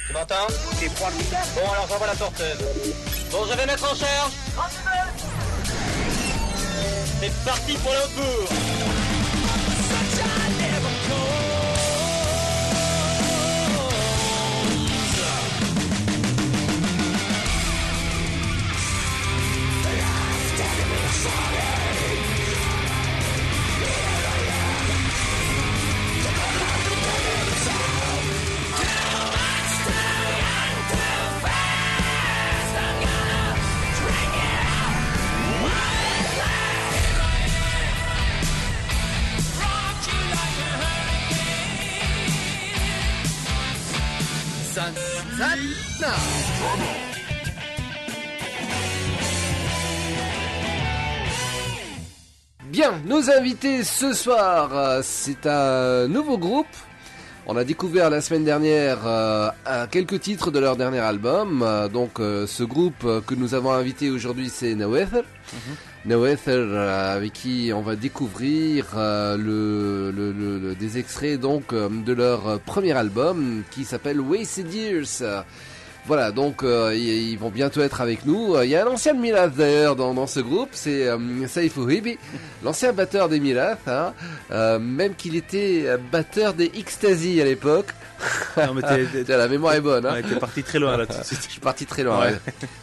Tu m'entends? Bon, alors j'envoie la porteuse. Bon, je vais mettre en charge. C'est parti pour le cours. Bien, nos invités ce soir, c'est un nouveau groupe. On a découvert la semaine dernière quelques titres de leur dernier album. Ce groupe que nous avons invité aujourd'hui, c'est Noether. Noether, avec qui on va découvrir des extraits de leur premier album qui s'appelle Wasted Years. Voilà, donc ils vont bientôt être avec nous. Il y a un ancien de Myrath d'ailleurs dans ce groupe, c'est Saifou Hibi, l'ancien batteur des Myrath, hein, même qu'il était batteur des Ecstasy à l'époque. Non, mais la mémoire est bonne. Hein. Ouais, t'es parti très loin là tout de suite. Je suis parti très loin. Ouais.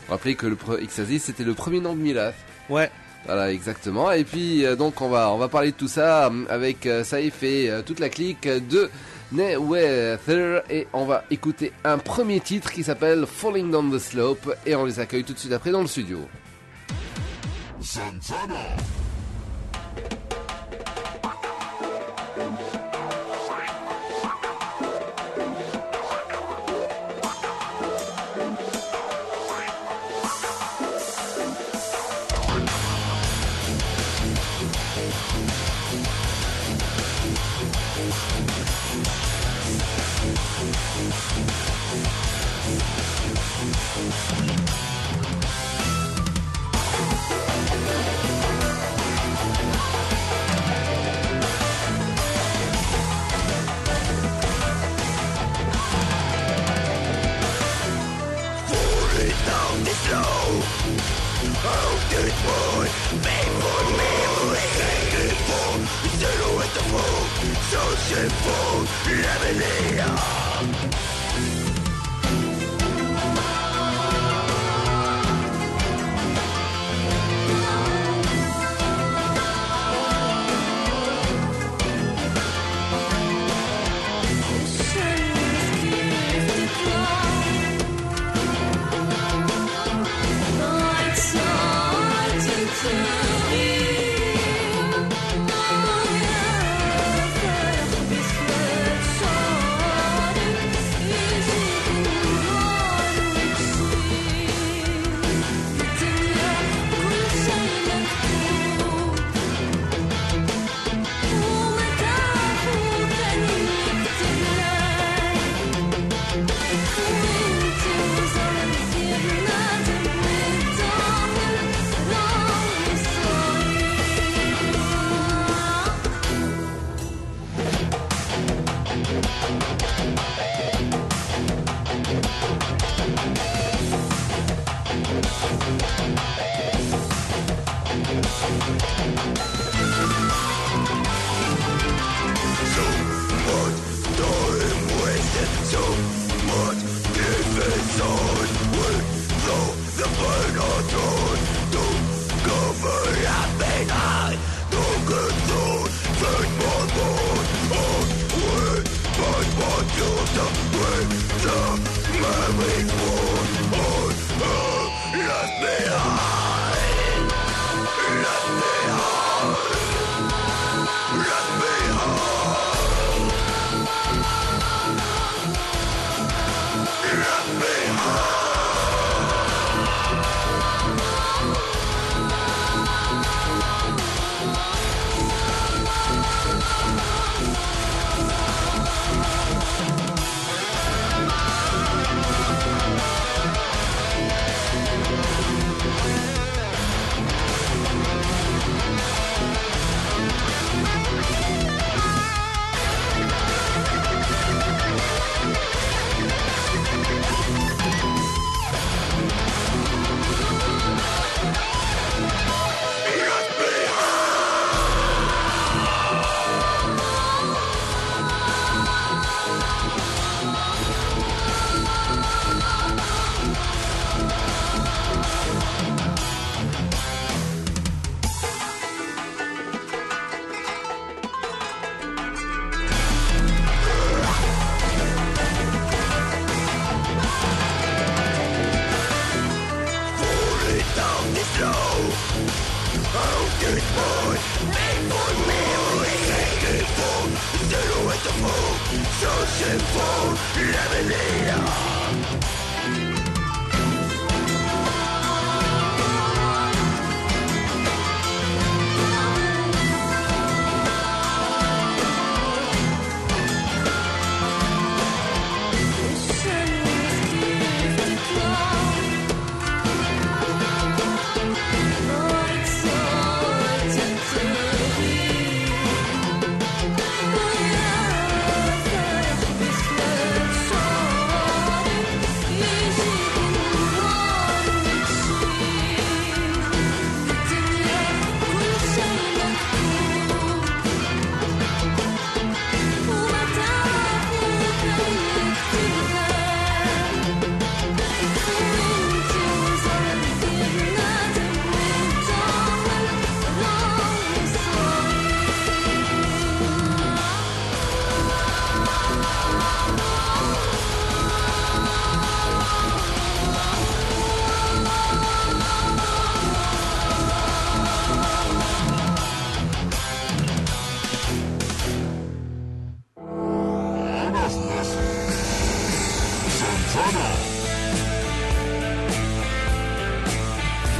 On rappelait que Ecstasy c'était le premier nom de Myrath. Ouais. Voilà, exactement. Et puis donc on va parler de tout ça avec Saif et toute la clique de Noether, et on va écouter un premier titre qui s'appelle Falling Down the Slope, et on les accueille tout de suite après dans le studio. Santana.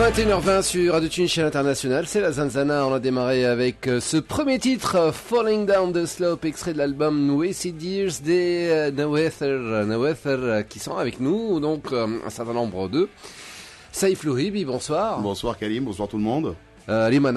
21h20 sur Radio Tune Chien International, c'est la Zanzana. On a démarré avec ce premier titre, Falling Down the Slope, extrait de l'album Wasted Years des Nawether qui sont avec nous, donc un certain nombre d'eux. Saïf Louhibi, bonsoir. Bonsoir Kalim, bonsoir tout le monde. Lima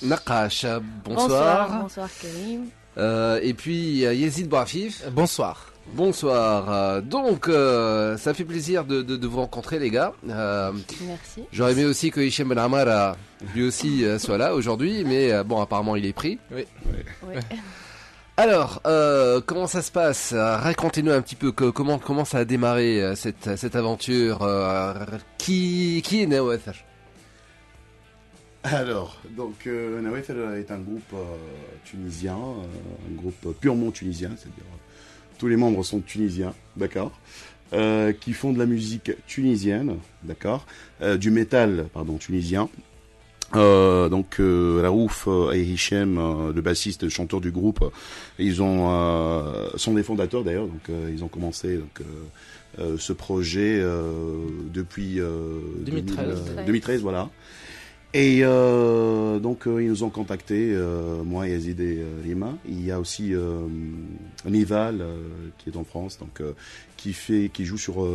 Naqash, bonsoir. Bonsoir Karim. Et puis Yazid Boafif. Bonsoir. Bonsoir. Donc, ça fait plaisir de vous rencontrer, les gars. Merci. J'aurais aimé aussi que Hichem Ben Amar, lui aussi, soit là aujourd'hui, mais bon, apparemment, il est pris. Oui. Alors, comment ça se passe? Racontez-nous un petit peu comment ça a démarré cette aventure. Qui est Nawether? Alors, donc Nawether est un groupe tunisien, un groupe purement tunisien, c'est-à-dire tous les membres sont tunisiens, d'accord, qui font de la musique tunisienne, d'accord, du métal, tunisien. Donc Raouf et Hichem, le bassiste, le chanteur du groupe, ils sont des fondateurs d'ailleurs, donc ils ont commencé ce projet depuis 2013, voilà. Et donc ils nous ont contactés, moi, Yazid et Lima. Il y a aussi Nival qui est en France, donc qui joue sur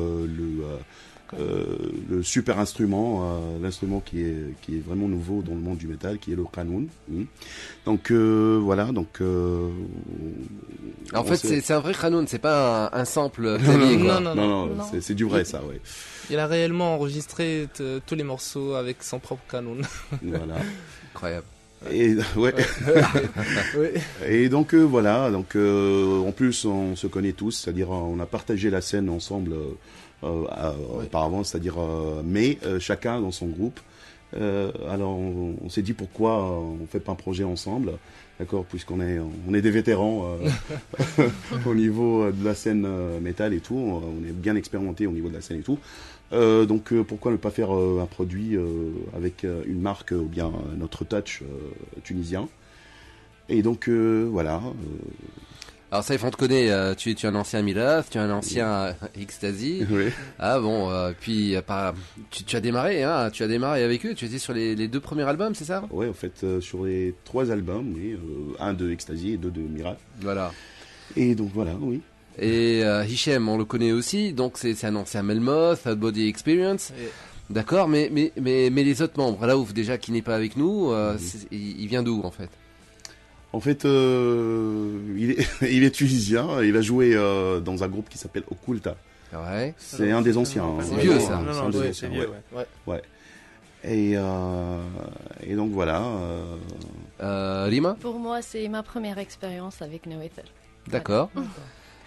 le super instrument, l'instrument qui est vraiment nouveau dans le monde du métal, qui est le qanoun. Donc voilà, donc. En fait, c'est un vrai qanoun, c'est pas un sample. Non, c'est du vrai, ça, ouais. Il a réellement enregistré tous les morceaux avec son propre canon. Voilà. Incroyable. Et ouais. Et donc voilà, donc en plus on se connaît tous, c'est-à-dire on a partagé la scène ensemble auparavant, c'est-à-dire mais chacun dans son groupe. Alors on s'est dit pourquoi on fait pas un projet ensemble, d'accord, puisqu'on est des vétérans au niveau de la scène métal et tout, on est bien expérimenté au niveau de la scène et tout. Donc pourquoi ne pas faire un produit avec une marque ou bien notre touch tunisien. Et donc voilà. Alors ça, on te connaît, tu es un ancien Milas, tu es un ancien Ecstasy. Oui. Ah bon, puis tu as démarré, hein, avec eux, tu étais sur les deux premiers albums, c'est ça? Ouais, en fait, sur les 3 albums, oui, un de Ecstasy et 2 de Miras. Voilà. Et donc voilà, oui. Et Hichem, on le connaît aussi, donc c'est un ancien Melmoth, Body Experience. D'accord, mais les autres membres, Raouf déjà qui n'est pas avec nous, il vient d'où en fait? En fait, il est tunisien, il a joué dans un groupe qui s'appelle Occulta. Ouais. C'est un des anciens. C'est vieux ça. Non, c'est vieux, ouais. Et donc voilà. Rima? Pour moi, c'est ma première expérience avec Nawether. D'accord.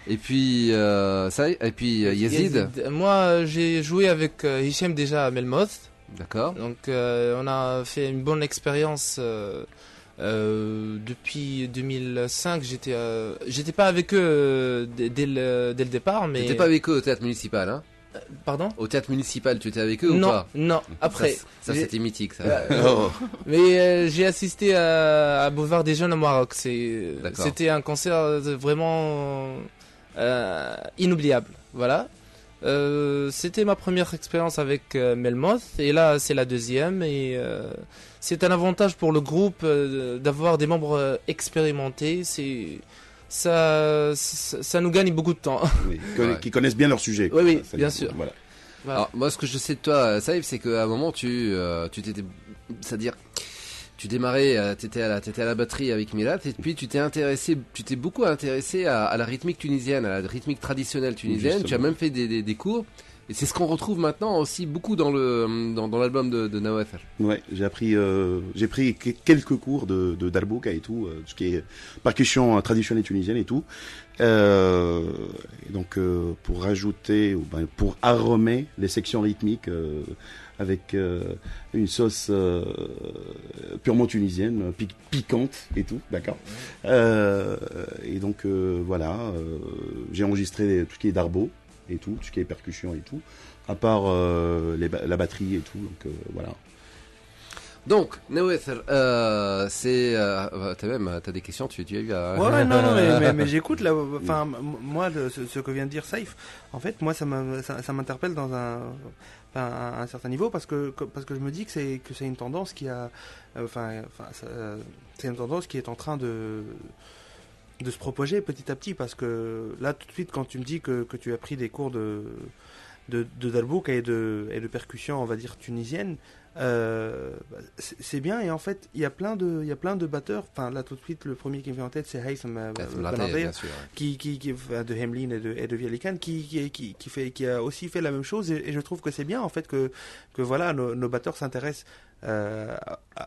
Et puis Yazid. Moi, j'ai joué avec Hichem déjà à Melmoth. D'accord. Donc, on a fait une bonne expérience depuis 2005. J'étais pas avec eux dès le départ, mais. T'étais pas avec eux au théâtre municipal, hein? Pardon? Au théâtre municipal, tu étais avec eux ou Non, pas? non. Après, Ça j'ai- c'était mythique, ça. Oh. mais j'ai assisté à Boulevard des Jeunes au Maroc. D'accord. C'était un concert vraiment inoubliable. Voilà. C'était ma première expérience avec Melmoth et là c'est la deuxième et c'est un avantage pour le groupe d'avoir des membres expérimentés. Ça nous gagne beaucoup de temps. Oui, Ouais. qui connaissent bien leur sujet. Oui, oui, Ça, bien c'est- sûr. Voilà. Voilà. Alors, moi, ce que je sais de toi, Saïf, c'est qu'à un moment, tu t'étais, c'est-à-dire, tu démarrais, t'étais à la batterie avec Milat, et puis tu t'es beaucoup intéressé à la rythmique tunisienne, à la rythmique traditionnelle tunisienne. Justement. Tu as même fait des cours, et c'est ce qu'on retrouve maintenant aussi beaucoup dans l'album de Nawafal. Ouais, j'ai pris quelques cours de Darbouka et tout, ce qui est percussion traditionnelle tunisienne et tout. Et donc pour rajouter, ou ben, pour aromer les sections rythmiques avec une sauce purement tunisienne, piquante et tout, d'accord. Et donc voilà, j'ai enregistré tout ce qui est Darbo et tout ce qui est percussion et tout, à part la batterie et tout, donc voilà. Donc, Nawafal, t'as des questions, tu as eu à... Ouais, non, mais j'écoute là. Enfin, moi, ce que vient de dire Saïf, en fait, moi, ça m'interpelle dans à un certain niveau parce que je me dis que c'est une tendance qui a, c'est une tendance qui est en train de se propager petit à petit parce que là, tout de suite, quand tu me dis que tu as pris des cours de Darbouk et de percussion, on va dire tunisienne. C'est bien et en fait il y a plein de batteurs, enfin là tout de suite le premier qui me vient en tête c'est Haytham Benadir, bien sûr. qui de Hemlin et de Vialikan qui a aussi fait la même chose et je trouve que c'est bien en fait que voilà nos batteurs s'intéressent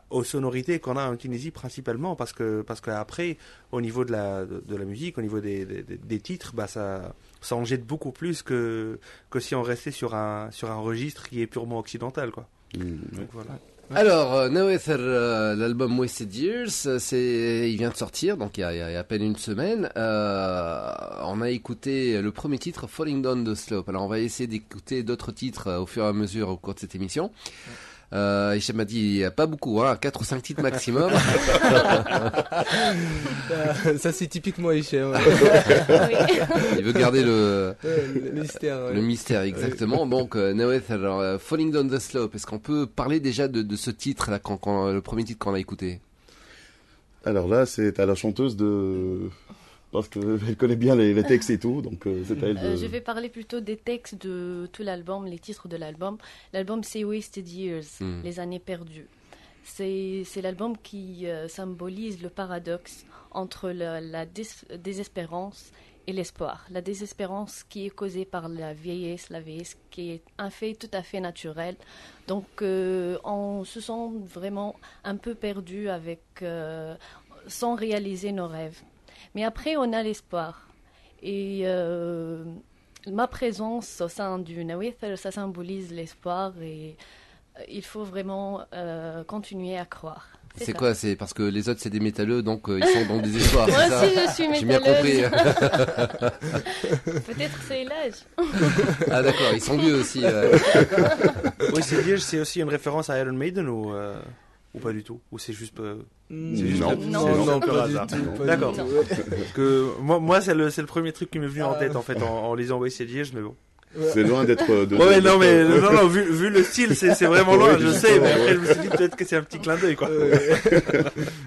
aux sonorités qu'on a en Tunisie principalement parce que après au niveau de la musique, au niveau des titres, bah ça en jette beaucoup plus que si on restait sur un registre qui est purement occidental quoi. Donc, voilà. Alors, Nawafal, l'album Wasted Years, il vient de sortir, donc il y a à peine une semaine. On a écouté le premier titre, Falling Down the Slope. Alors, on va essayer d'écouter d'autres titres au fur et à mesure au cours de cette émission. Hicham m'a dit, il n'y a pas beaucoup, 4 ou 5 titres maximum. Ça c'est typiquement Hicham. Il veut garder le mystère. Ouais. Le mystère, exactement. Donc, Nawafal, alors, Falling Down the Slope, est-ce qu'on peut parler déjà de ce titre-là, le premier titre qu'on a écouté? Alors là, c'est à la chanteuse parce qu'elle connaît bien les textes et tout, donc c'est à elle Je vais parler plutôt des textes de tout l'album, les titres de l'album. L'album c'est Wasted Years, les années perdues. C'est l'album qui symbolise le paradoxe entre la désespérance et l'espoir. La désespérance qui est causée par la vieillesse qui est un fait tout à fait naturel. Donc on se sent vraiment un peu perdu sans réaliser nos rêves. Mais après, on a l'espoir. Et ma présence au sein du Nawafal, ça symbolise l'espoir et il faut vraiment continuer à croire. C'est quoi? C'est parce que les autres, c'est des métalleux, donc ils sont dans des espoirs. Moi c'est ça? aussi, je suis métalleuse. J'ai bien compris. Peut-être c'est l'âge. Ah d'accord, ils sont vieux aussi. Oui, c'est aussi une référence à Iron Maiden ou pas du tout? Ou c'est juste... Non, pas du tout. D'accord. Parce que moi c'est le premier truc qui m'est venu en tête en fait en lisant Wasted Years, mais bon. C'est loin d'être. Ouais, non, mais non, vu le style, c'est vraiment loin, je sais, mais après je me suis dit peut-être que c'est un petit clin d'œil, quoi.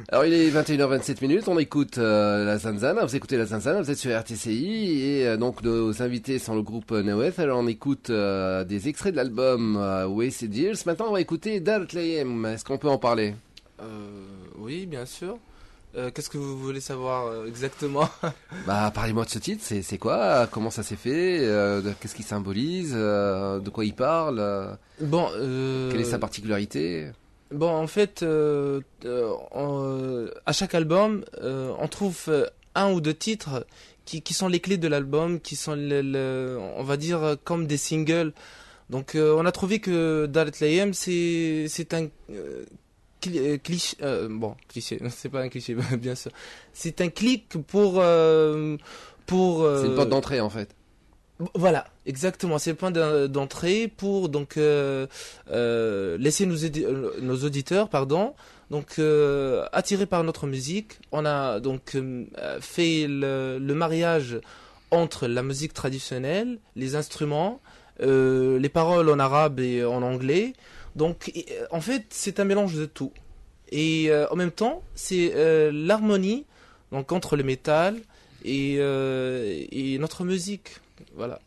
Alors il est 21h27, on écoute la Zanzana, vous écoutez la Zanzana, vous êtes sur RTCI, et donc nos invités sont le groupe Nawafal. Alors on écoute des extraits de l'album Wasted Years. Maintenant on va écouter Dar Tlayem, est-ce qu'on peut en parler? Oui, bien sûr. Qu'est-ce que vous voulez savoir exactement? Bah, parlez-moi de ce titre, c'est quoi? Comment ça s'est fait? Qu'est-ce qu'il symbolise? De quoi il parle? Bon, quelle est sa particularité? Bon, en fait, à chaque album, on trouve un ou deux titres qui sont les clés de l'album, qui sont, on va dire, comme des singles. Donc, on a trouvé que Dar Tlayem, c'est un... cliché, cliché, c'est pas un cliché, bien sûr. C'est un clic pour. C'est une porte d'entrée en fait. Voilà, exactement. C'est le point d'entrée pour donc laisser nos auditeurs, donc attirés par notre musique. On a donc fait le mariage entre la musique traditionnelle, les instruments, les paroles en arabe et en anglais. Donc en fait, c'est un mélange de tout. Et en même temps, c'est l'harmonie donc entre le métal et notre musique. Voilà.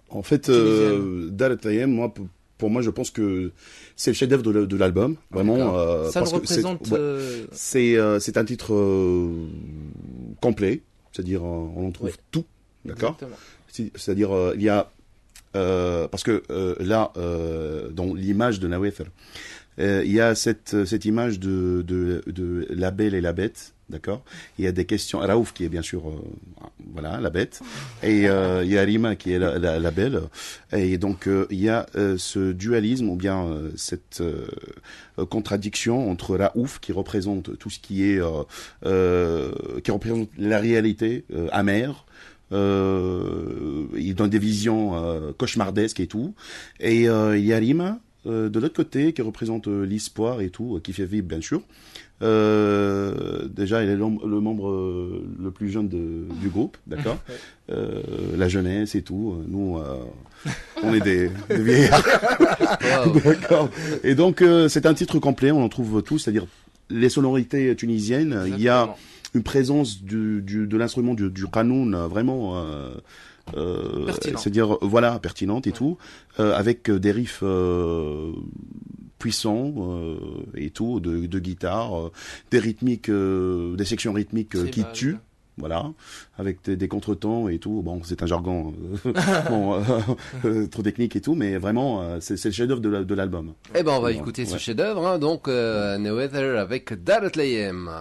En fait, Dalet Layem, moi, pour moi, je pense que c'est le chef-d'œuvre de l'album. Vraiment. Ça parce nous que représente. c'est un titre complet, c'est-à-dire on en trouve tout, d'accord. C'est-à-dire il y a parce que là, dans l'image de Nawafel, il y a cette image de la belle et la bête. D'accord. Il y a des questions. Raouf qui est bien sûr, voilà, la bête, et il y a Rima qui est la belle, et donc il y a ce dualisme ou bien cette contradiction entre Raouf qui représente tout ce qui est, qui représente la réalité amère. Il donne des visions cauchemardesques et tout, et il y a Rima de l'autre côté qui représente l'espoir et tout, qui fait vivre bien sûr. Déjà, il est le membre le plus jeune du groupe, d'accord. La jeunesse et tout. Nous, on est des vieillards. Wow. D'accord. Et donc, c'est un titre complet. On en trouve tout, c'est-à-dire les sonorités tunisiennes. Exactement. Il y a une présence de l'instrument du qanoun vraiment. C'est-à-dire voilà, pertinente et tout, avec des riffs puissants et tout, de guitare, des rythmiques, des sections rythmiques qui tuent. Voilà, avec des contretemps et tout. Bon, c'est un jargon trop technique et tout, mais vraiment, c'est le chef-d'œuvre de l'album. Eh ben, on va écouter ce chef-d'œuvre, hein, donc Nawafel avec Dalet Layem.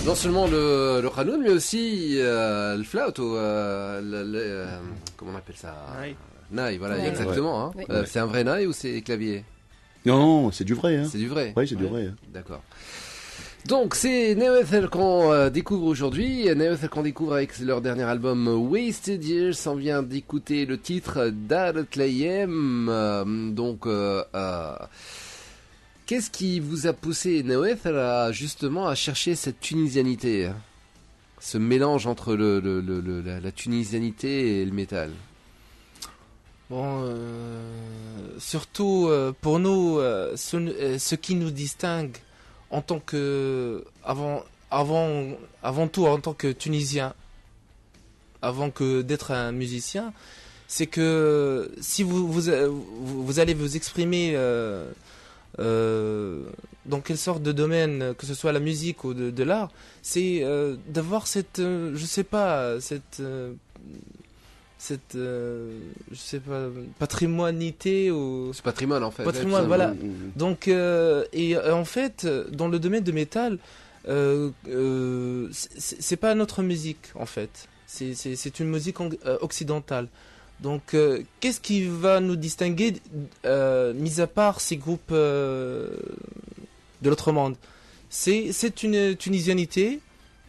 Non seulement le qanoun, mais aussi le flaut, ou comment on appelle ça? Naï, voilà, Ouais. exactement. Hein. Oui. C'est un vrai naï ou c'est clavier? Non, c'est du vrai. Hein. C'est du vrai. Oui, c'est du vrai. Hein. D'accord. Donc c'est Neoethel qu'on découvre aujourd'hui. Neoethel qu'on découvre avec leur dernier album Wasted Years. On vient d'écouter le titre Daratlayem. Qu'est-ce qui vous a poussé, Neoethel, à chercher cette tunisianité, hein, ce mélange entre la tunisianité et le métal? Bon, surtout pour nous, ce qui nous distingue en tant que avant tout en tant que Tunisien, avant que d'être un musicien, c'est que si vous allez vous exprimer dans quelle sorte de domaine, que ce soit la musique ou de l'art, c'est d'avoir cette je sais pas patrimoinité ou C'est patrimoine en fait. patrimoine, Ouais, voilà. tout Donc en fait dans le domaine de métal, c'est pas notre musique en fait, c'est une musique occidentale. Donc qu'est-ce qui va nous distinguer, mis à part ces groupes de l'autre monde? C'est une tunisianité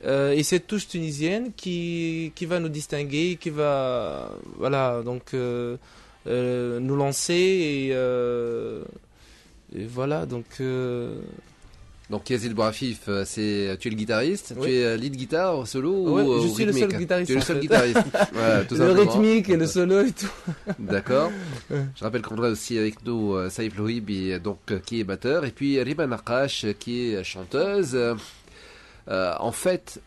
et cette touche tunisienne qui va nous distinguer, qui va donc nous lancer et voilà donc. Donc Yazid Bourafif, tu es le guitariste, Oui. tu es lead guitare, solo Ouais, ou je suis le rythmique? seul guitariste, Tu es le en seul fait. guitariste. Voilà, tout Le simplement. rythmique et le solo et tout. D'accord. Je rappelle qu'on a aussi avec nous Saïf Louhibi, donc qui est batteur, et puis Riba Naqash qui est chanteuse. En fait,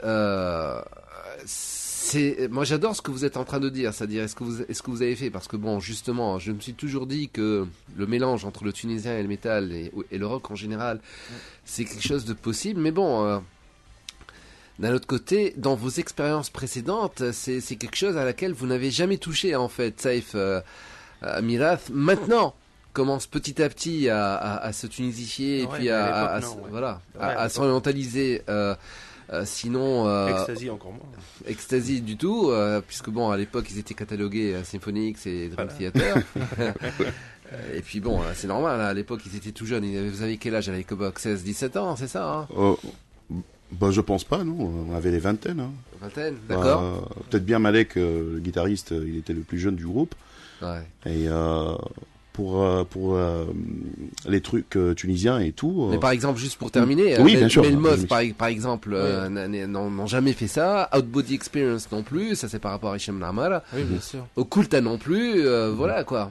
moi j'adore ce que vous êtes en train de dire, c'est-à-dire est-ce que vous avez fait, parce que bon, justement, je me suis toujours dit que le mélange entre le tunisien et le métal et le rock en général, c'est quelque chose de possible, mais bon, d'un autre côté, dans vos expériences précédentes, c'est quelque chose à laquelle vous n'avez jamais touché en fait. Saïf Mirath maintenant commence petit à petit à se tunisifier et Ouais, puis mais à à l'époque, non, ouais. voilà, Ouais, à à l'époque. s'orientaliser. Sinon, Ecstasy encore moins. Ecstasy du tout, puisque bon, à l'époque, ils étaient catalogués Symphonix et Dream Theater. Et puis bon, c'est normal, à l'époque, ils étaient tout jeunes. Vous avez quel âge à l'époque? 16, 17 ans, c'est ça, hein? Bah, je pense pas, non. On avait les vingtaines. Hein. Vingtaine, d'accord. Peut-être bien Malek, le guitariste, il était le plus jeune du groupe. Ouais. Et pour les trucs tunisiens et tout. Mais par exemple, juste pour terminer, oui, bien sûr. Melmoth, par exemple, n'ont jamais fait ça. Outbody Experience non plus. Ça, c'est par rapport à Hichem Namar. Oui, bien sûr. Occulta non plus. Voilà, quoi.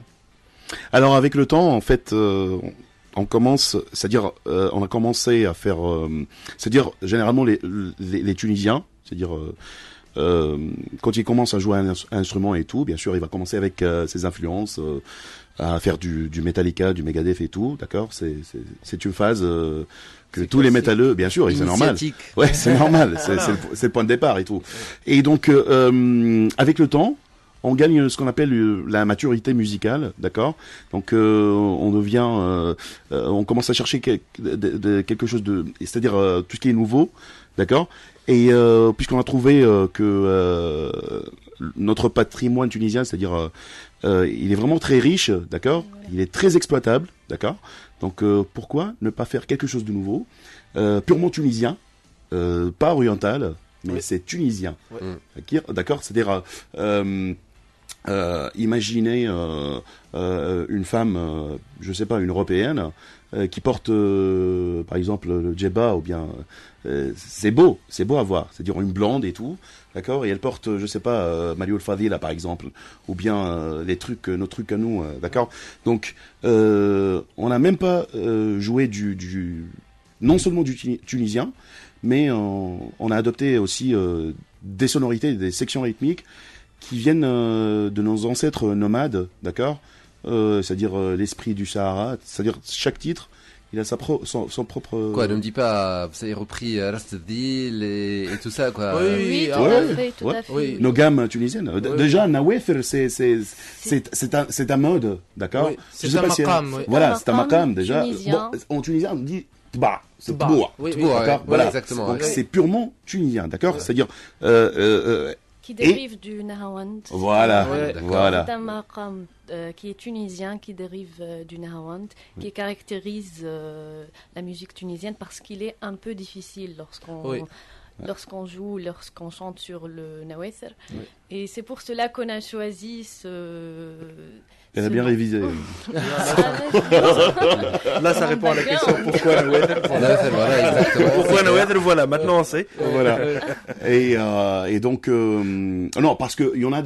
Alors, avec le temps, en fait, on commence, c'est-à-dire, on a commencé à faire, c'est-à-dire, généralement, les Tunisiens, c'est-à-dire, quand il commence à jouer un instrument et tout, bien sûr, il va commencer avec ses influences, à faire du Metallica, du Megadeth et tout, d'accord. C'est une phase que tous les métalleux, bien sûr, c'est normal. Ouais, c'est normal. C'est le point de départ et tout. Et donc, avec le temps, on gagne ce qu'on appelle la maturité musicale, d'accord. Donc, on devient, on commence à chercher quelque chose de, c'est-à-dire tout ce qui est nouveau, d'accord. Et puisqu'on a trouvé que notre patrimoine tunisien, c'est-à-dire il est vraiment très riche, d'accord. Il est très exploitable, d'accord. Donc pourquoi ne pas faire quelque chose de nouveau, purement tunisien, pas oriental, mais c'est tunisien, d'accord. C'est-à-dire imaginez une femme, je sais pas, une européenne qui porte par exemple le djebba ou bien c'est beau à voir, c'est-à-dire une blonde et tout, d'accord, et elle porte je sais pas Mario Fadila par exemple, ou bien nos trucs à nous, d'accord. Donc on n'a même pas joué non seulement du tunisien, mais on a adopté aussi des sonorités, des sections rythmiques qui viennent de nos ancêtres nomades, d'accord. C'est-à-dire l'esprit du Sahara, c'est-à-dire chaque titre, il a son propre... Quoi, ne me dis pas, vous avez repris Rastadil et tout ça, quoi. Oui, tout à fait. Oui. Nos gammes tunisiennes. Déjà, Nawether, c'est un mode, d'accord. Oui, c'est un maqam, oui. Voilà, c'est un maqam, déjà. Tunisien. Bon, en tunisien, on dit tba, c'est Tba. tboua. Oui, D'accord, voilà. exactement. Donc, Ouais. c'est purement tunisien, d'accord. C'est-à-dire... Qui dérive du Nahawand. Voilà, Ouais, voilà. C'est un maqam qui est tunisien, qui dérive du Nahawand, qui caractérise la musique tunisienne parce qu'il est un peu difficile lorsqu'on joue, lorsqu'on chante sur le Nawether. Oui. Et c'est pour cela qu'on a choisi Elle a bien révisé. Là, ça répond à la question pourquoi Nawether. Voilà, exactement. Pourquoi Nawether, voilà, maintenant on sait. Voilà. Et donc non, parce que il y en a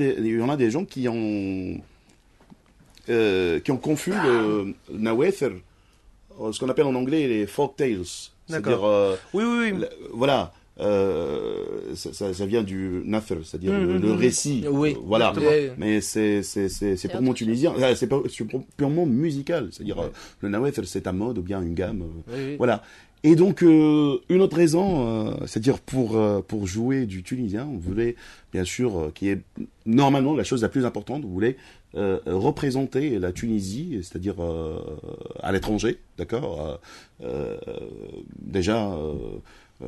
des gens qui ont confus le Nawether, ce qu'on appelle en anglais les folk tales. D'accord. C'est-à-dire Oui. voilà. Ça vient du nathr, c'est-à-dire le récit. Oui, voilà. exactement. Mais c'est purement tunisien. C'est purement musical. C'est-à-dire le Nawether, c'est un mode ou bien une gamme. Oui. Voilà. Et donc une autre raison, c'est-à-dire pour jouer du tunisien, on voulait bien sûr qui est normalement la chose la plus importante, on voulait représenter la Tunisie, c'est-à-dire à l'étranger, d'accord. Déjà.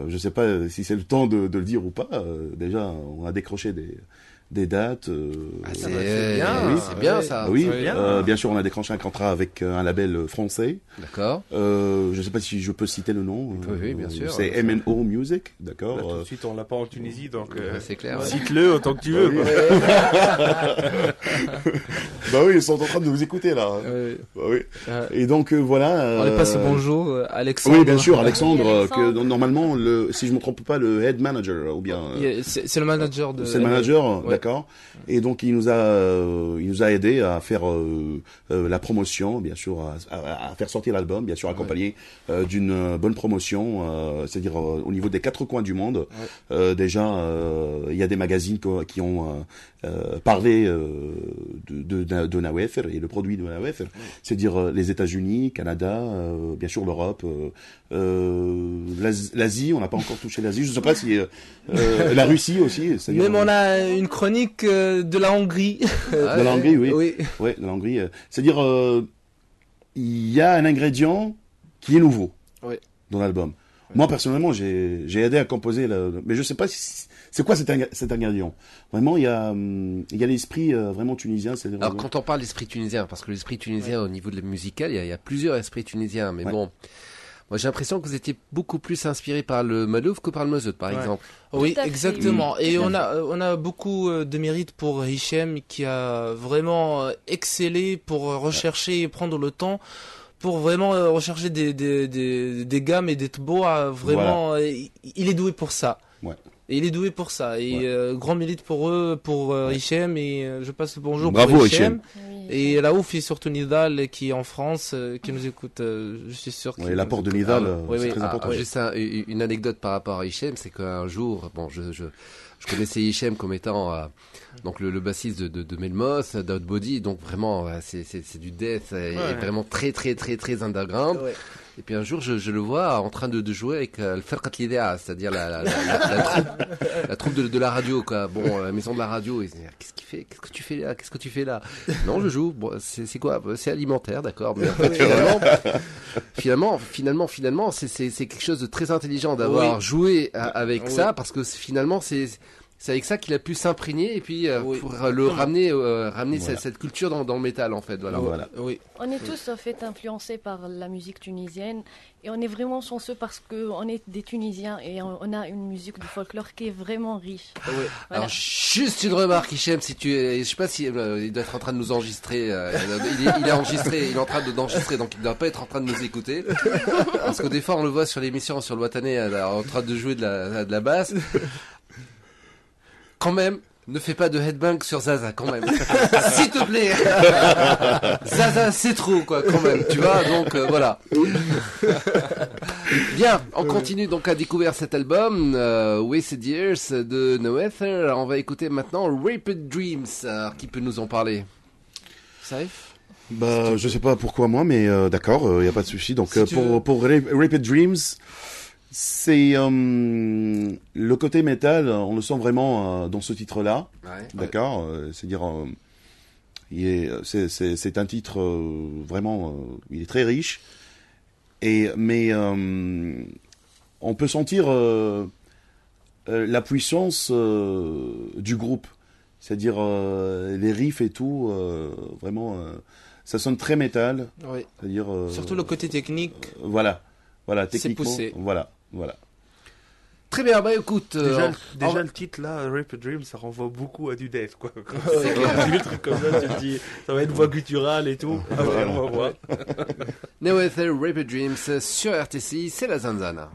Je sais pas si c'est le temps de le dire ou pas. Déjà, on a décroché des dates. C'est bien, oui, c'est bien ça. Oui, c'est bien. bien sûr, on a décroché un contrat avec un label français. D'accord. Je sais pas si je peux citer le nom. Oui, bien sûr. C'est MNO Music, d'accord. Là, tout de suite, on l'a pas en Tunisie, donc C'est clair. cite-le autant que tu veux. Quoi. Bah oui, ils sont en train de vous écouter là. Bah oui. Et donc voilà. On est passé bonjour, Alexandre. Oui, bien sûr, Alexandre, Oui, Alexandre. que normalement, si je me trompe pas, le head manager ou bien. C'est le manager de. C'est le manager, Ouais. d'accord. Et donc il nous a aidé à faire la promotion, bien sûr, à faire sortir l'album, bien sûr accompagné d'une bonne promotion, c'est-à-dire au niveau des quatre coins du monde. Déjà, il y a des magazines qui ont parlé de Nawether et le produit de Nawether, c'est-à-dire les États-Unis, Canada, bien sûr l'Europe, l'Asie. On n'a pas encore touché l'Asie. Je ne sais pas si la Russie aussi. Même on a une chronique de la Hongrie. De la Hongrie, oui. Oui. Ouais, de la Hongrie. C'est-à-dire, il y a un ingrédient qui est nouveau dans l'album. Moi, personnellement, j'ai aidé à composer, mais je sais pas si c'est quoi cet ingrédient. Vraiment, il y a l'esprit vraiment tunisien. Alors, quand on parle d'esprit tunisien, parce que l'esprit tunisien au niveau de la musicale, il y a plusieurs esprits tunisiens, mais bon. Moi, j'ai l'impression que vous étiez beaucoup plus inspiré par le Malouf que par le Mozart, par Ouais. exemple. Oui, Tout à fait. exactement. Et on a beaucoup de mérite pour Hichem qui a vraiment excellé pour rechercher et prendre le temps pour vraiment rechercher des gammes et des tbos. Vraiment, il est doué pour ça. Ouais. Et il est doué pour ça. Et Ouais. grand mérite pour eux, pour Hichem. Et je passe le bonjour Bravo, pour Hichem. Oui. Et Laouf et surtout Nidal qui est en France, qui nous écoute, je suis sûr. Ouais, qu'il l'apport nous de écoute. Nidal, Oui, c'est oui. très important. Juste une anecdote par rapport à Hichem, c'est qu'un jour, bon, je connaissais Hichem comme étant donc le bassiste de Melmoth, d'Outbody, donc vraiment c'est du death, et vraiment très très très très underground. Ouais. Et puis un jour, je le vois en train de jouer avec le Ferqat Lidea, c'est-à-dire la troupe de la radio, quoi. Bon, la maison de la radio. Et qu'est-ce qu'il fait? Qu'est-ce que tu fais là? Qu'est-ce que tu fais là? Non, je joue. Bon, c'est quoi? C'est alimentaire, d'accord. Mais en fait, finalement, c'est quelque chose de très intelligent d'avoir joué avec ça, parce que finalement, c'est avec ça qu'il a pu s'imprégner et puis pour le ramener cette culture dans le métal, en fait. Voilà. Voilà. Oui. On est tous en fait influencés par la musique tunisienne et on est vraiment chanceux parce qu'on est des Tunisiens et on a une musique du folklore qui est vraiment riche. Voilà. Alors juste une remarque, Hichem, si je sais pas si il doit être en train de nous enregistrer, il est enregistré, il est en train d'enregistrer, donc il ne doit pas être en train de nous écouter, parce que des fois on le voit sur l'émission sur le Watané en train de jouer de la basse. Quand même, ne fais pas de headbang sur Zaza, quand même. S'il te plaît. Zaza, c'est trop, quoi, quand même. Tu vois, donc voilà. Bien, on continue donc à découvrir cet album, Wasted Years de No Ether. Alors, on va écouter maintenant Rapid Dreams. Alors, qui peut nous en parler? Saif? Bah, je sais pas pourquoi moi, mais d'accord, il y a pas de souci. Donc, Si tu veux. pour Rapid Dreams, c'est le côté métal, on le sent vraiment dans ce titre-là, Ouais. d'accord. C'est-à-dire, c'est un titre vraiment, il est très riche, mais on peut sentir la puissance du groupe, c'est-à-dire les riffs et tout, vraiment, ça sonne très métal, Oui. c'est-à-dire Surtout le côté technique. voilà, C'est techniquement, poussé. voilà. Très bien, bah écoute. Déjà le titre là, Rapid Dream, ça renvoie beaucoup à du death quoi. Quand tu dis le truc comme ça, tu te dis, ça va être voix gutturale et tout. Ah ouais, on va voir. No Ether, Rapid Dreams sur RTC, c'est la Zanzana.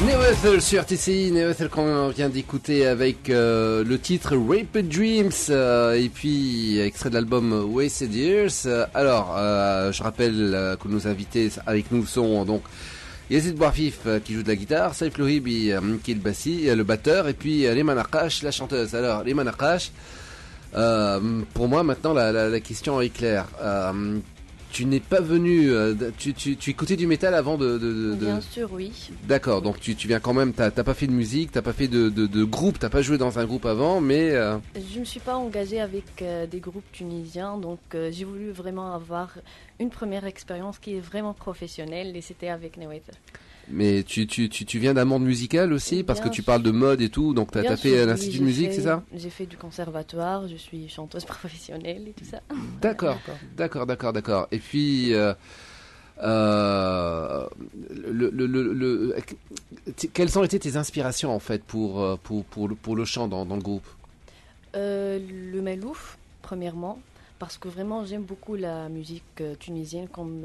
Neoethel sur TCI, Neoethel qu'on vient d'écouter avec le titre Rapid Dreams et puis extrait de l'album Wasted Years. Alors, je rappelle que nos invités avec nous sont donc Yazid Bouafif qui joue de la guitare, Saif Louhibi qui est le batteur et puis Leman Akash la chanteuse. Alors, Leman Akash, pour moi maintenant la question est claire. Tu n'es pas venu, tu écoutais du métal avant de... Bien sûr, oui. D'accord, donc tu viens quand même, t'as pas fait de musique, t'as pas fait de groupe, t'as pas joué dans un groupe avant, mais... Je me suis pas engagée avec des groupes tunisiens, donc j'ai voulu vraiment avoir une première expérience qui est vraiment professionnelle, et c'était avec Neoethel. Mais tu viens d'un monde musical aussi, parce que tu parles de mode et tout, donc t'as fait l'institut de musique, c'est ça? J'ai fait du conservatoire, je suis chanteuse professionnelle et tout ça. D'accord. Et puis, quelles ont été tes inspirations en fait pour le chant dans le groupe? Le Malouf, premièrement. Parce que vraiment, j'aime beaucoup la musique tunisienne, comme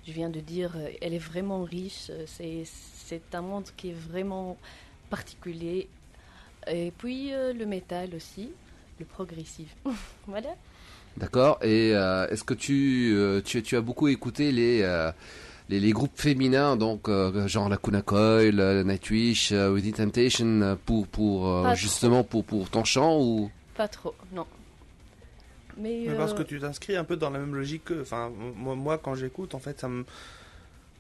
je viens de dire, elle est vraiment riche, c'est un monde qui est vraiment particulier. Et puis le métal aussi, le progressif. Voilà. D'accord, et est-ce que tu as beaucoup écouté les groupes féminins, donc genre la Kuna Coil, la Nightwish, Within Temptation, pour justement pour ton chant ou... Pas trop, non. Mais parce que tu t'inscris un peu dans la même logique que, enfin, moi quand j'écoute, en fait,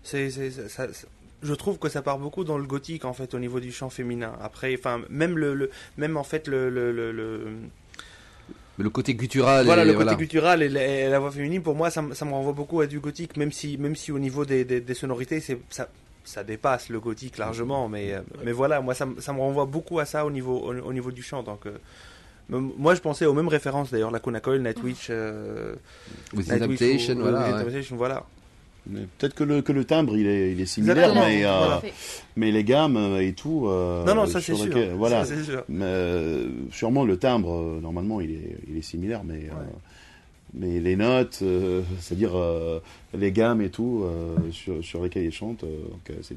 je trouve que ça part beaucoup dans le gothique en fait au niveau du chant féminin. Après, enfin, même en fait le côté guttural. Voilà, le côté guttural et la voix féminine, pour moi, ça me renvoie beaucoup à du gothique, même si au niveau des sonorités, ça dépasse le gothique largement, mais voilà, moi ça me renvoie beaucoup à ça au niveau du chant, donc. Moi, je pensais aux mêmes références d'ailleurs, la Kuna Coil, Nightwish, Within Temptation, voilà. Voilà. Peut-être que le timbre il est similaire, mais les gammes et tout. Non, ça c'est sûr. Voilà. Ça, c'est sûr. Sûrement le timbre, normalement, il est similaire, mais les notes, c'est-à-dire les gammes et tout, sur lesquelles ils chantent.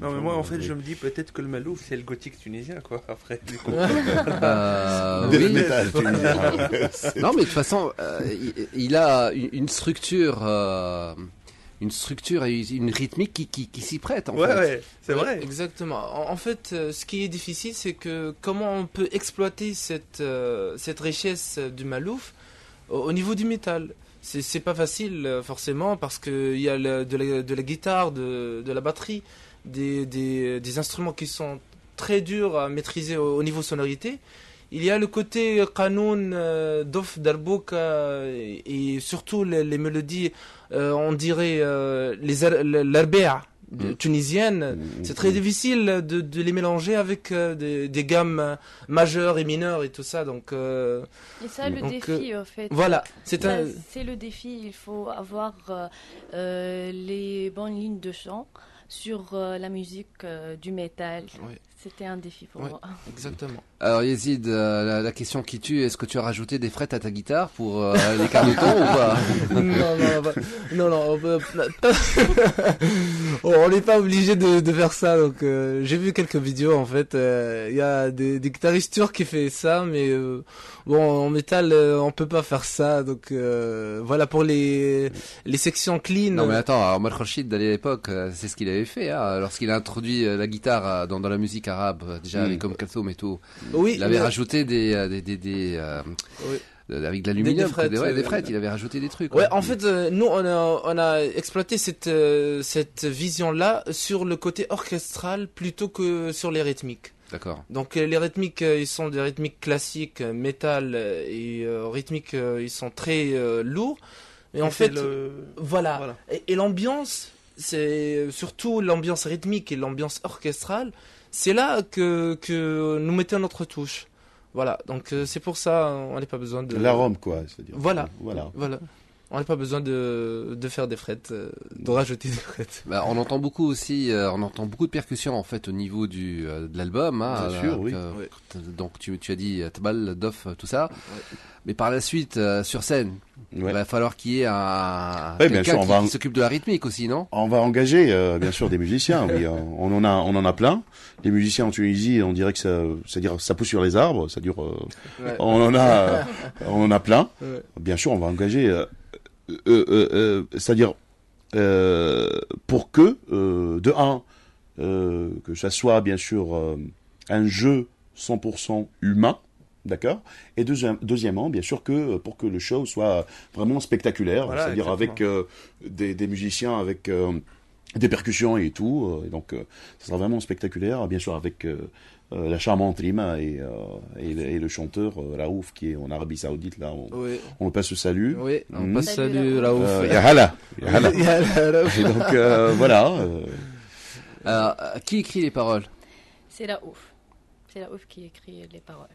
Non, mais moi, en fait, je me dis peut-être que le Malouf, c'est le gothique tunisien, quoi, après. Du coup. Oui. Métal tunisien. Non, mais de toute façon, il a une structure... une structure et une rythmique qui s'y prête en fait. Ouais, c'est vrai. Exactement. En fait, ce qui est difficile, c'est que comment on peut exploiter cette richesse du Malouf au niveau du métal. C'est pas facile forcément parce que il y a de la guitare, de la batterie, des instruments qui sont très durs à maîtriser au niveau sonorité. Il y a le côté qanoun, dof, darbouk et surtout les mélodies, on dirait l'arbea tunisienne. C'est très difficile de les mélanger avec des gammes majeures et mineures et tout ça. Donc, et ça, le défi, en fait. Voilà, c'est le défi. Il faut avoir les bonnes lignes de chant sur la musique du métal. Oui. C'était un défi pour moi. Exactement. Alors Yazid, la question qui tue, est-ce que tu as rajouté des frettes à ta guitare pour les quarts de ton ou pas? Non, on n'est pas obligé de faire ça. Donc j'ai vu quelques vidéos en fait. Il y a des guitaristes turcs qui font ça, mais bon en métal on peut pas faire ça. Donc voilà pour les sections clean. Non mais attends, Omar Khorshid à l'époque, c'est ce qu'il avait fait lorsqu'il a introduit la guitare dans la musique arabe, déjà avec comme Kalsoum et tout. Oui, il avait rajouté des avec de l'aluminium, des frettes, il avait rajouté des trucs. Ouais, en fait, nous on a exploité cette vision-là sur le côté orchestral plutôt que sur les rythmiques. D'accord. Donc les rythmiques, ils sont des rythmiques classiques, métal et rythmiques, ils sont très lourds. Et en fait, voilà. Et l'ambiance c'est surtout l'ambiance rythmique et l'ambiance orchestrale. C'est là que nous mettons notre touche. Voilà, donc c'est pour ça on n'a pas besoin de... L'arôme, quoi. C'est-à-dire. Voilà. Voilà. On n'a pas besoin de faire des frettes, de rajouter des frettes. Bah, on entend beaucoup aussi, on entend beaucoup de percussions en fait au niveau de l'album. Hein, Bien sûr, oui. Ouais. Donc tu as dit Tabal, Doff, tout ça. Ouais. Mais par la suite, sur scène, il va falloir qu'il y ait quelqu'un qui s'occupe de la rythmique aussi, non? On va engager bien sûr des musiciens. Oui, on en a plein. Les musiciens en Tunisie, on dirait que ça pousse sur les arbres. Ça dure. On en a plein. Ouais. Bien sûr, on va engager. C'est-à-dire pour que que ça soit bien sûr un jeu 100% humain. D'accord. Et deuxièmement, bien sûr que pour que le show soit vraiment spectaculaire, voilà, c'est-à-dire exactement. Avec des musiciens, avec des percussions et tout, donc ça sera vraiment spectaculaire, bien sûr avec la charmante Rima et le chanteur Raouf qui est en Arabie Saoudite là, on passe le salut. Oui, on passe le salut Raouf. Yahala. Et donc voilà. Alors, qui écrit les paroles? C'est Raouf. C'est Raouf qui écrit les paroles.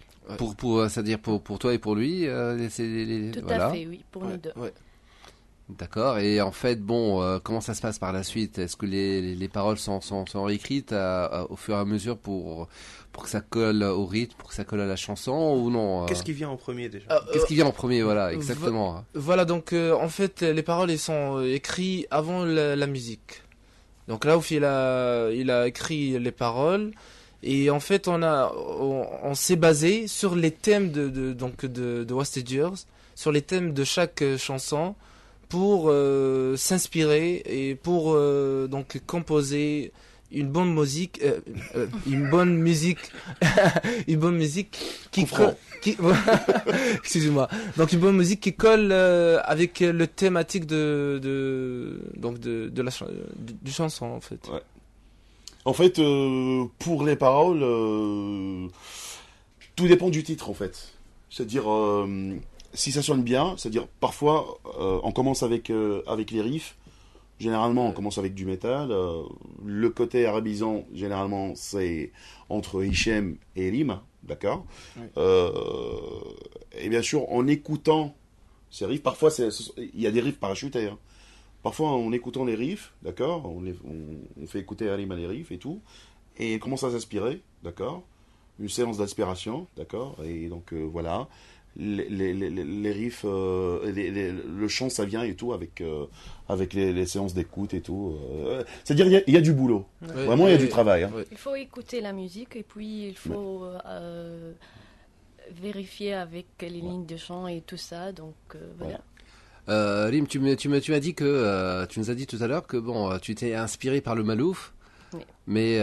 C'est-à-dire pour toi et pour lui, Tout à fait, oui, pour nous deux. Ouais. D'accord. Et en fait, bon, comment ça se passe par la suite? Est-ce que les paroles sont réécrites au fur et à mesure pour que ça colle au rythme, pour que ça colle à la chanson ou non? Qu'est-ce qui vient en premier déjà? Qu'est-ce qui vient en premier? Voilà, exactement. Voilà, donc en fait, les paroles elles sont écrites avant la musique. Donc là où il a écrit les paroles. Et en fait, on s'est basé sur les thèmes de Wasted Years, sur les thèmes de chaque chanson, pour s'inspirer et pour donc composer une bonne musique, une bonne musique excusez-moi. Donc une bonne musique qui colle avec le thématique du chanson en fait. Ouais. En fait, pour les paroles, tout dépend du titre, en fait. C'est-à-dire, si ça sonne bien, c'est-à-dire, parfois, on commence avec les riffs. Généralement, on commence avec du métal. Le côté arabisant, généralement, c'est entre Hichem et Rima, d'accord? Oui. Et bien sûr, en écoutant ces riffs, parfois, il y a des riffs parachutés, hein. Parfois, en écoutant les riffs, d'accord, on fait écouter à Rima les riffs et tout, et il commence à s'inspirer, d'accord, une séance d'inspiration, d'accord, et donc voilà, les riffs, le chant ça vient et tout avec les séances d'écoute et tout. C'est-à-dire il y a du boulot, vraiment il y a du travail. Hein. Il faut écouter la musique et puis il faut vérifier avec les lignes de chant et tout ça, donc voilà. Rim, tu m'as dit que tu nous as dit tout à l'heure que bon, tu t'es inspiré par le Malouf, oui. Mais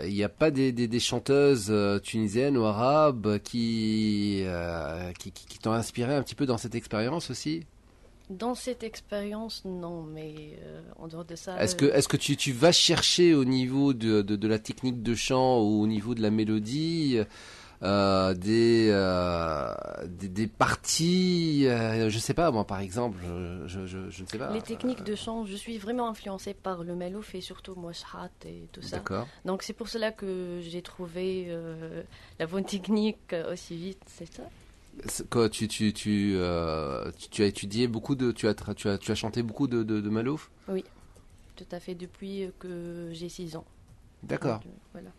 il n'y a pas des chanteuses tunisiennes ou arabes qui t'ont inspiré un petit peu dans cette expérience aussi? Dans cette expérience, non, mais en dehors de ça... Est-ce que tu vas chercher au niveau de la technique de chant ou au niveau de la mélodie des parties, je sais pas, moi par exemple, je ne sais pas. Les techniques de chant, je suis vraiment influencée par le Malouf et surtout Mouachat et tout ça. D'accord. Donc c'est pour cela que j'ai trouvé la bonne technique aussi vite, c'est ça. Quoi, tu as étudié beaucoup tu as chanté beaucoup de Malouf? Oui, tout à fait, depuis que j'ai 6 ans. D'accord. Donc, voilà.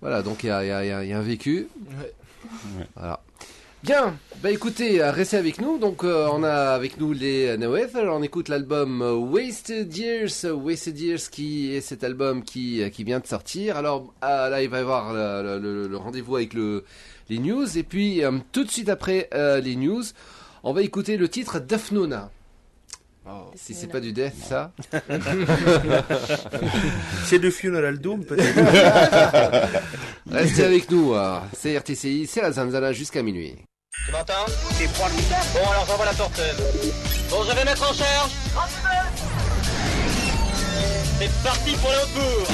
Voilà, donc il y a un vécu. Ouais. Voilà. Bien, bah écoutez, restez avec nous. Donc on a avec nous les Naweth. Alors on écoute l'album Wasted Years qui est cet album qui vient de sortir. Alors là il va y avoir le rendez-vous avec les news. Et puis tout de suite après les news, on va écouter le titre Dafnouna. Oh, si c'est pas du death, ça. C'est de Funeral Doom, peut-être. Restez avec nous. C'est RTCI, c'est la Zanzana jusqu'à minuit. Tu m'entends? C'est froid. Bon, alors j'envoie la torteuse. Bon, je vais mettre en charge. C'est parti pour le cours.